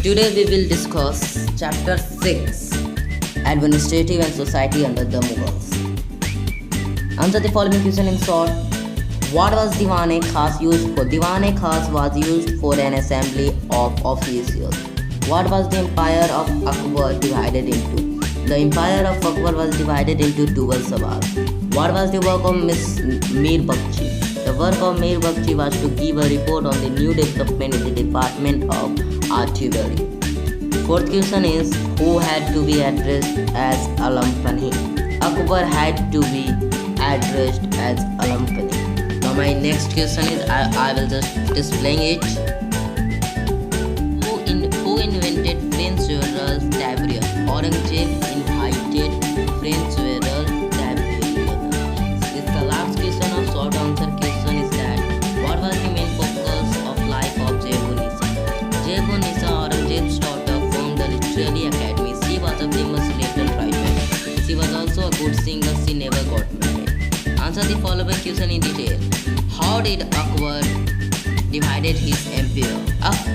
Today we will discuss chapter 6, Administrative and Society under the Mughals. Answer the following question in short. What was Diwan-e-Khas used for? Diwan-e-Khas was used for an assembly of officials. What was the empire of Akbar divided into? The empire of Akbar was divided into dual Sabas. What was the work of Mir Bakshi? The work of Mir Bakshi was to give a report on the new development in the department of artillery. Fourth question is, who had to be addressed as Alampani? Akbar had to be addressed as Alampani. Now my next question is, I will just displaying it. Who invented French general Tabarian? Aurangzeb invited French general Tabarian. This the last question of short answer question is that what was the main focus of life of Jebunisa? Jebunisa, Aurangzeb's daughter, formed the literary academy. She was a famous letter writer. She was also a good singer. She never got married. Answer the following question in detail. How did Akbar divided his empire?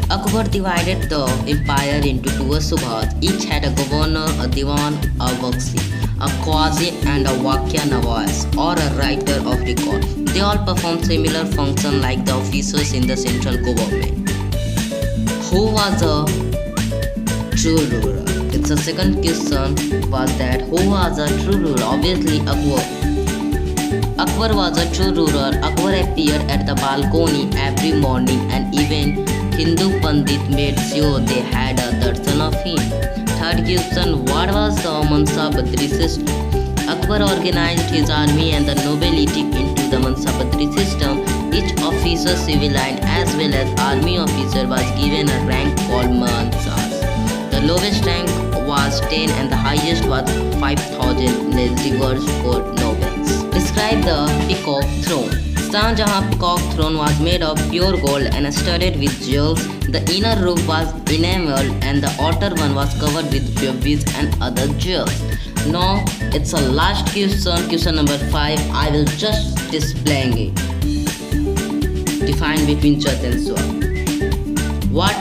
Akbar divided the empire into two subhas. Each had a governor, a diwan, a bakshi, a qazi, and a wakya nawaz, or a writer of record. They all performed similar functions like the officers in the central government. Who was a true ruler? It's the second question was that who was a true ruler? Obviously Akbar. Akbar was a true ruler. Akbar appeared at the balcony every morning and even Hindu Pandit made sure they had a darshan of him. Third question, what was the Mansabadri system? Akbar organized his army and the nobility into the Mansabadri system. Each officer, civilian as well as army officer was given a rank called Mansas. The lowest rank was 10 and the highest was 5,000 reserved for nobles. Describe the peacock throne. Shah Jahan peacock throne was made of pure gold and studded with jewels. The inner roof was enameled and the outer one was covered with rubies and other jewels. Now it's a last question number 5. I will just displaying it. Define between Jat and Swa. What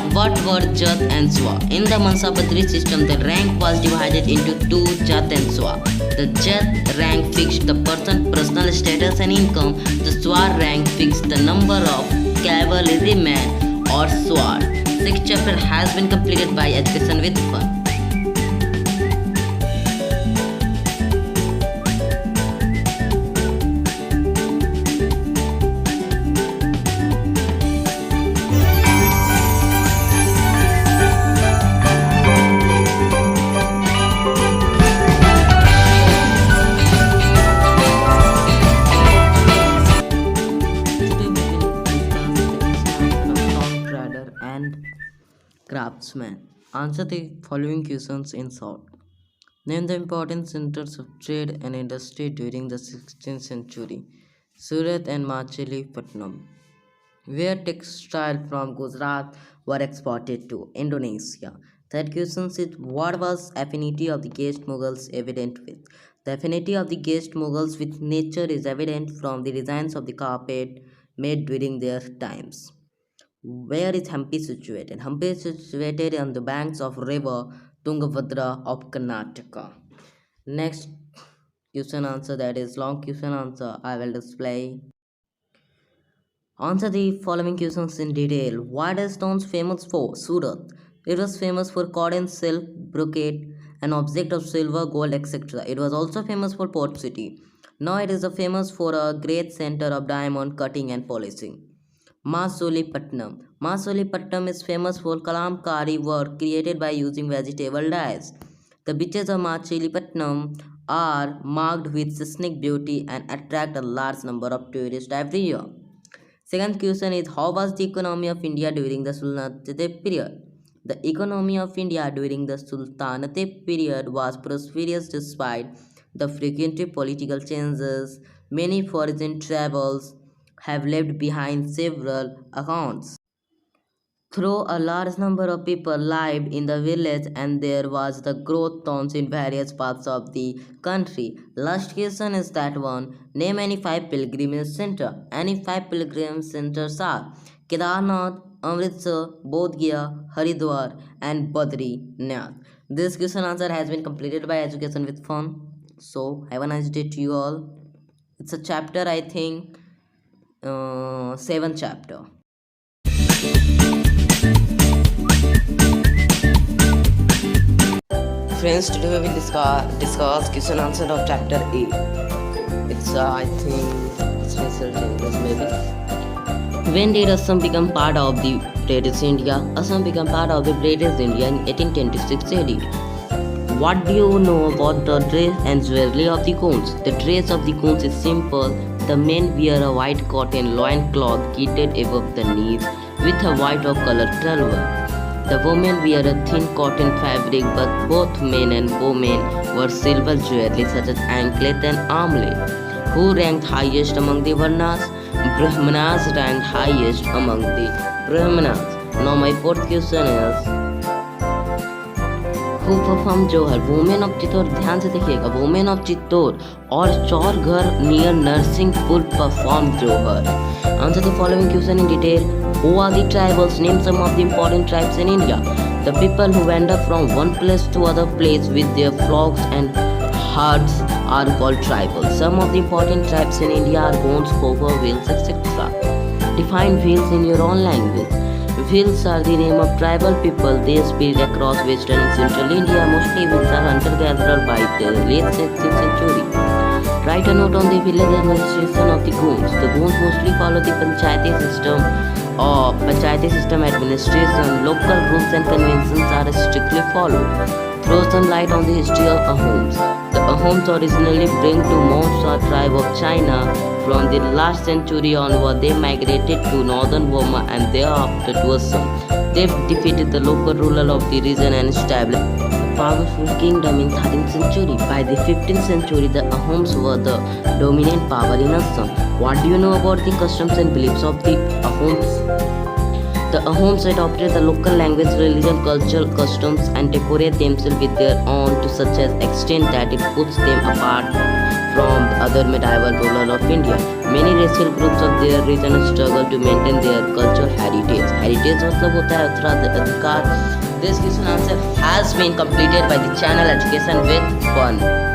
were Jat and Swa? In the Mansabadri system, the rank was divided into two, Jat and Swa. The Jat rank fixed the person's personal status and income. The Swa rank fixed the number of cavalrymen or Swar. 6th chapter has been completed by education with fun. Craftsman. Answer the following questions in short. Name the important centers of trade and industry during the 16th century. Surat and Machilipatnam. Where textiles from Gujarat were exported to Indonesia. Third question is, what was affinity of the guest Mughals evident with? The affinity of the guest Mughals with nature is evident from the designs of the carpet made during their times. Where is Hampi situated? Hampi is situated on the banks of river Tungabhadra of Karnataka. Next question answer, that is long question answer, I will display. Answer the following questions in detail. What is stones famous for? Surat. It was famous for cotton, silk, brocade, an object of silver, gold, etc. It was also famous for port city. Now it is famous for a great center of diamond cutting and polishing. Masulipatnam. Masulipatnam is famous for kalamkari work created by using vegetable dyes. The beaches of Machilipatnam are marked with scenic beauty and attract a large number of tourists every year. Second question is, how was the economy of India during the Sultanate period? The economy of India during the Sultanate period was prosperous despite the frequent political changes. Many foreign travels have left behind several accounts. Though a large number of people lived in the village and there was the growth towns in various parts of the country. Last question is that one. Name any five pilgrimage centers. Any five pilgrimage centers are Kedarnath, Amritsar, Bodh Gaya, Haridwar and Badrinath. This question answer has been completed by Education with Fun. So have a nice day to you all. It's a chapter I think 7th chapter. Friends, today we will discuss question answer of chapter A. It's I think it's result English maybe. When did Assam become part of the British India? Assam became part of the British India in 1826 AD. What do you know about the dress and jewelry of the Gonds? The dress of the Gonds is simple. The men wear a white cotton loincloth kitted above the knees with a white or colored turban. The women wear a thin cotton fabric, but both men and women wore silver jewelry such as anklet and armlet. Who ranked highest among the Varnas? Brahmanas ranked highest among the Brahmanas. Now my fourth question is, who performed Johar? Women of Chittor, ध्यान से देखिएगा, women of Chittor और चौरघर near Narsingpur performed Johar. Answer the following question in detail. Who are the tribals? Name some of the important tribes in India. The people who wander from one place to other place with their flocks and herds are called tribals. Some of the important tribes in India are Gonds, Khokar, Vils, etc. Define Vils in your own language. Vils are the name of tribal people. They spread across western and central India. Mostly Vils are hunter-gatherer by the late 16th century. Write a note on the village administration of the Gonds. The Gonds mostly follow the Panchayati system administration. Local rules and conventions are strictly followed. Throw some light on the history of Ahoms. The Ahoms originally belonged to Monsa tribe of China. From the last century onward, they migrated to northern Burma and thereafter to Assam. They defeated the local ruler of the region and established a powerful kingdom in 13th century. By the 15th century, the Ahoms were the dominant power in Assam. What do you know about the customs and beliefs of the Ahoms? The Ahoms adopted the local language, religion, cultural customs and decorate themselves with their own to such an extent that it puts them apart from the other medieval rulers of India. Many racial groups of their region struggle to maintain their cultural heritage. Heritage मतलब होता है उत्तराधिकार. This question answer has been completed by the channel Education with Fun.